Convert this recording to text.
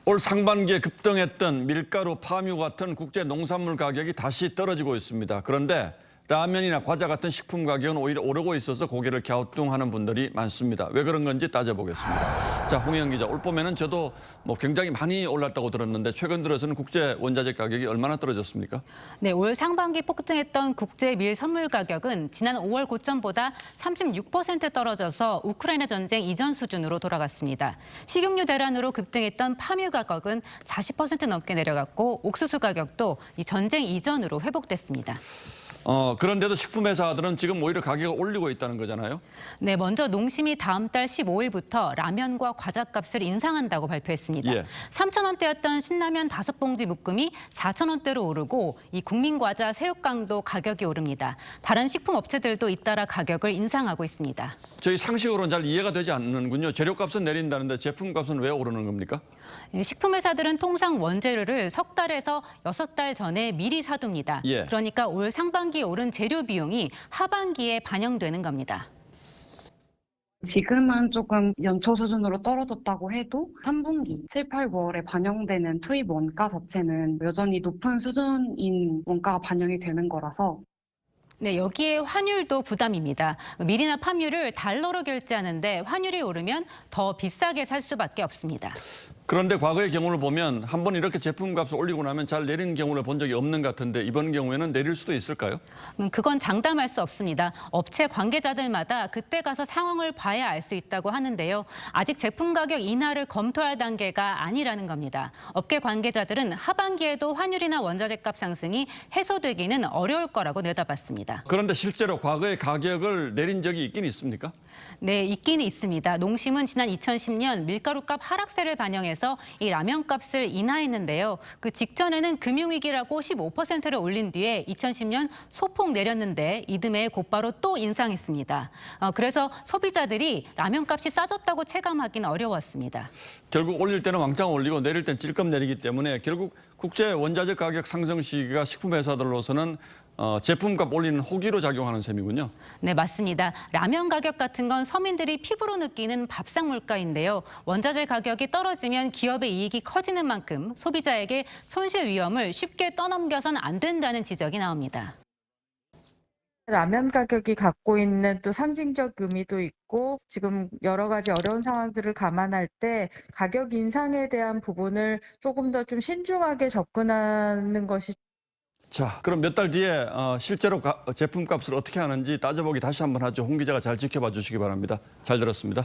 올 상반기에 급등했던 밀가루, 파묘 같은 국제 농산물 가격이 다시 떨어지고 있습니다. 그런데 라면이나 과자 같은 식품 가격은 오히려 오르고 있어서 고개를 갸우뚱하는 분들이 많습니다. 왜 그런 건지 따져보겠습니다. 자, 홍영 기자, 올 봄에는 저도 굉장히 많이 올랐다고 들었는데 최근 들어서는 국제 원자재 가격이 얼마나 떨어졌습니까? 네, 올 상반기 폭등했던 국제 밀 선물 가격은 지난 5월 고점보다 36% 떨어져서 우크라이나 전쟁 이전 수준으로 돌아갔습니다. 식용유 대란으로 급등했던 파묘 가격은 40% 넘게 내려갔고 옥수수 가격도 이 전쟁 이전으로 회복됐습니다. 그런데도 식품회사들은 지금 오히려 가격을 올리고 있다는 거잖아요. 네, 먼저 농심이 다음 달 15일부터 라면과 과자값을 인상한다고 발표했습니다. 예. 3,000원대였던 신라면 5봉지 묶음이 4,000원대로 오르고 이 국민과자 새우깡도 가격이 오릅니다. 다른 식품업체들도 잇따라 가격을 인상하고 있습니다. 저희 상식으로는 잘 이해가 되지 않는군요. 재료값은 내린다는데 제품값은 왜 오르는 겁니까? 식품회사들은 통상 원재료를 석 달에서 6달 전에 미리 사둡니다. 예. 그러니까 올 상반기에 오른 재료 비용이 하반기에 반영되는 겁니다. 지금은 조금 연초 수준으로 떨어졌다고 해도 3분기 7, 8, 9월에 반영되는 투입 원가 자체는 여전히 높은 수준인 원가가 반영이 되는 거라서 네, 여기에 환율도 부담입니다. 밀이나 파묘를 달러로 결제하는데 환율이 오르면 더 비싸게 살 수밖에 없습니다. 그런데 과거의 경우를 보면 한 번 이렇게 제품값을 올리고 나면 잘 내리는 경우를 본 적이 없는 것 같은데 이번 경우에는 내릴 수도 있을까요? 그건 장담할 수 없습니다. 업체 관계자들마다 그때 가서 상황을 봐야 알 수 있다고 하는데요. 아직 제품 가격 인하를 검토할 단계가 아니라는 겁니다. 업계 관계자들은 하반기에도 환율이나 원자재값 상승이 해소되기는 어려울 거라고 내다봤습니다. 그런데 실제로 과거의 가격을 내린 적이 있긴 있습니까? 네, 있기는 있습니다. 농심은 지난 2010년 밀가루값 하락세를 반영해서 이 라면값을 인하했는데요. 그 직전에는 금융위기라고 15%를 올린 뒤에 2010년 소폭 내렸는데 이듬해 곧바로 또 인상했습니다. 그래서 소비자들이 라면값이 싸졌다고 체감하기는 어려웠습니다. 결국 올릴 때는 왕창 올리고 내릴 때는 찔끔 내리기 때문에 결국 국제 원자재 가격 상승 시기가 식품회사들로서는 제품값 올리는 호기로 작용하는 셈이군요. 네, 맞습니다. 라면 가격 같은 건 서민들이 피부로 느끼는 밥상 물가인데요. 원자재 가격이 떨어지면 기업의 이익이 커지는 만큼 소비자에게 손실 위험을 쉽게 떠넘겨선 안 된다는 지적이 나옵니다. 라면 가격이 갖고 있는 또 상징적 의미도 있고 지금 여러 가지 어려운 상황들을 감안할 때 가격 인상에 대한 부분을 조금 더 좀 신중하게 접근하는 것이 자, 그럼 몇 달 뒤에 실제로 제품값을 어떻게 하는지 따져보기 다시 한번 하죠. 홍 기자가 잘 지켜봐 주시기 바랍니다. 잘 들었습니다.